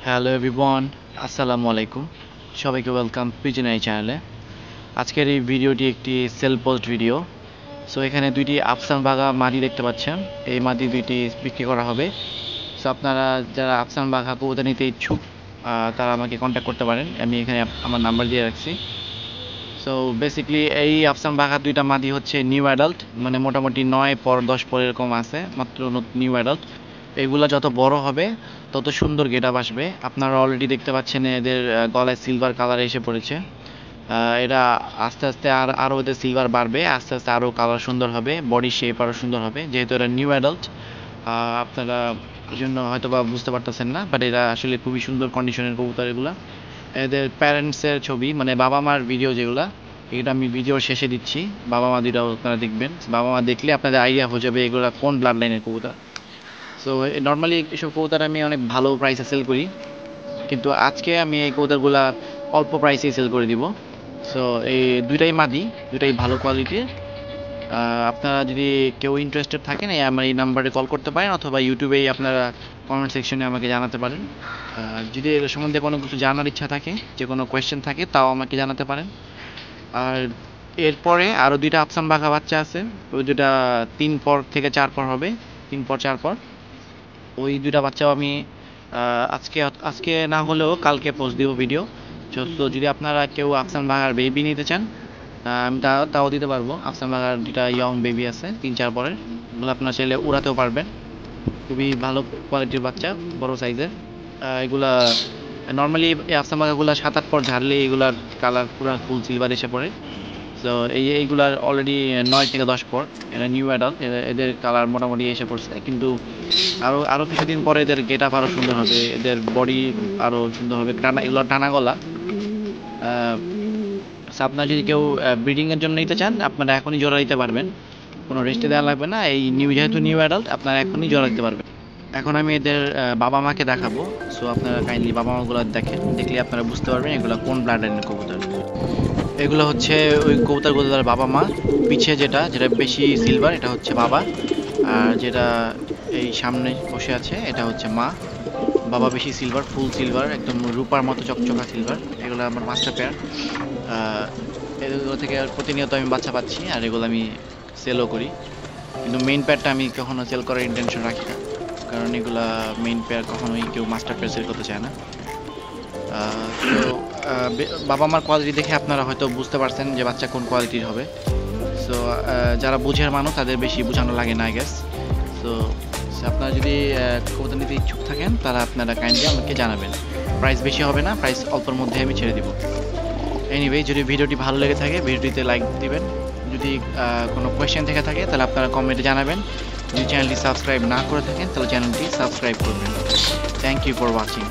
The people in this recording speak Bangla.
হ্যালো এভরিওয়ান, আসসালামু আলাইকুম। সবাইকে ওয়েলকাম পিজনারি চ্যানেলে। আজকের এই ভিডিওটি একটি সেল পোস্ট ভিডিও। সো এখানে দুইটি আফসান বাঘা মাদি দেখতে পাচ্ছেন। এই মাদি দুইটি বিক্রি করা হবে। সো আপনারা যারা আফসান বাঘা কবুতর নিতে ইচ্ছুক তারা আমাকে কন্ট্যাক্ট করতে পারেন। আমি এখানে আমার নাম্বার দিয়ে রাখছি। সো বেসিক্যালি এই আফসান বাঘা দুইটা মাদি হচ্ছে নিউ অ্যাডাল্ট, মানে মোটামুটি 9 পর 10 পর এরকম আছে, মাত্র নিউ অ্যাডাল্ট। এগুলা যত বড় হবে তত সুন্দর গেটআপ আসবে। আপনারা অলরেডি দেখতে পাচ্ছেন এদের গলায় সিলভার কালার এসে পড়েছে। এরা আস্তে আস্তে আরও এদের সিলভার বাড়বে, আস্তে আস্তে আরও কালার সুন্দর হবে, বডি শেপ আরও সুন্দর হবে, যেহেতু এরা নিউ অ্যাডাল্ট। আপনারা এই জন্য হয়তো বা বুঝতে পারতেছেন না, বাট এরা আসলে খুবই সুন্দর কন্ডিশনের কবুতর এগুলা। এদের প্যারেন্টসের ছবি, মানে বাবা মার ভিডিও যেগুলা, এটা আমি ভিডিওর শেষে দিচ্ছি। বাবা মা দুটাও আপনারা দেখবেন। বাবা মা দেখলে আপনাদের আইডিয়া হয়ে যাবে এগুলা কোন ব্লাড লাইনের কবুতর। সো নর্মালি এসব কবুতর আমি অনেক ভালো প্রাইসে সেল করি, কিন্তু আজকে আমি এই কবুতরগুলা অল্প প্রাইসেই সেল করে দিব। সো এই দুইটাই মাদি, দুইটাই ভালো কোয়ালিটির। আপনারা যদি কেউ ইন্টারেস্টেড থাকেন আমার এই নাম্বারে কল করতে পারেন, অথবা ইউটিউবেই আপনারা কমেন্ট সেকশনে আমাকে জানাতে পারেন। যদি এর সম্বন্ধে কোনো কিছু জানার ইচ্ছা থাকে, যে কোনো কোয়েশ্চেন থাকে, তাও আমাকে জানাতে পারেন। আর এরপরে আরও দুইটা আফসান বাঘা বাচ্চা আছে, ওই দুটা 3 পর থেকে 4 পর হবে, 3 পর 4 পর। ওই দুইটা বাচ্চাও আমি আজকে আজকে না হলেও কালকে পোস্ট দিব ভিডিও। তো যদি আপনারা কেউ আফসান বাঘার বেবি নিতে চান, আমি তাও দিতে পারবো। আফসান বাঘার দুইটা ইয়ং বেবি আছে 3-4 পরের, ওগুলো আপনার চাইলে উড়াতেও পারবেন। খুবই ভালো কোয়ালিটির বাচ্চা, বড় সাইজের। এগুলা নর্মালি এই আফসান বাঘাগুলো 7-8 পর ঝাড়লে এগুলার কালার পুরো ফুল সিলভার এসে পড়ে। তো এইগুলার অলরেডি 9 থেকে 10 পর, এরা নিউ অ্যাডাল্ট, এদের কালার মোটামুটি এসে পড়ছে। কিন্তু আরও কিছুদিন পরে এদের গেট আপ আরও সুন্দর হবে, এদের বডি আরও সুন্দর হবে, এগুলো টানা গলা। আপনার যদি কেউ ব্রিডিংয়ের জন্য নিতে চান, আপনারা এখনই জোড়া দিতে পারবেন, কোনো রেস্টে দেওয়া লাগবে না। এই যেহেতু নিউ অ্যাডাল্ট, আপনারা এখনই জোড়া দিতে পারবেন। এখন আমি এদের বাবা মাকে দেখাবো। সো আপনারা কাইন্ডলি বাবা মাগুলো দেখেন, দেখলে আপনারা বুঝতে পারবেন এগুলো কোন ব্লাড লাইনের কবুতর। এগুলো হচ্ছে ওই কবুতরগুলোর বাবা মা। পিছে যেটা যেটা বেশি সিলভার, এটা হচ্ছে বাবা। আর যেটা এই সামনে বসে আছে, এটা হচ্ছে মা। বাবা বেশি সিলভার, ফুল সিলভার, একদম রূপার মতো চকচকা সিলভার। এগুলো আমার মাস্টার পেয়ার। এগুলো থেকে প্রতিনিয়ত আমি বাচ্চা পাচ্ছি, আর এগুলো আমি সেলও করি। কিন্তু মেইন পেয়ারটা আমি কখনো সেল করার ইন্টেনশন রাখি না, কারণ এগুলা মেইন পেয়ার কখনোই কেউ মাস্টার পেয়ার সেল করতে চায় না। তো বাবা মার কোয়ালিটি দেখে আপনারা হয়তো বুঝতে পারছেন যে বাচ্চা কোন কোয়ালিটির হবে। সো যারা বুঝের মানুষ তাদের বেশি বোঝানো লাগে না, আই গেস। সো আপনারা যদি কবুতর নিতে ইচ্ছুক থাকেন, তারা আপনারা কাইন্ডলি আমাকে জানাবেন। প্রাইস বেশি হবে না, প্রাইস অল্পের মধ্যে আমি ছেড়ে দিব। এনিওয়ে, যদি ভিডিওটি ভালো লেগে থাকে ভিডিওটিতে লাইক দিবেন। যদি কোনো কোয়েশ্চেন থেকে থাকে তাহলে আপনারা কমেন্টে জানাবেন। যদি চ্যানেলটি সাবস্ক্রাইব না করে থাকেন তাহলে চ্যানেলটি সাবস্ক্রাইব করবেন। Thank you for watching.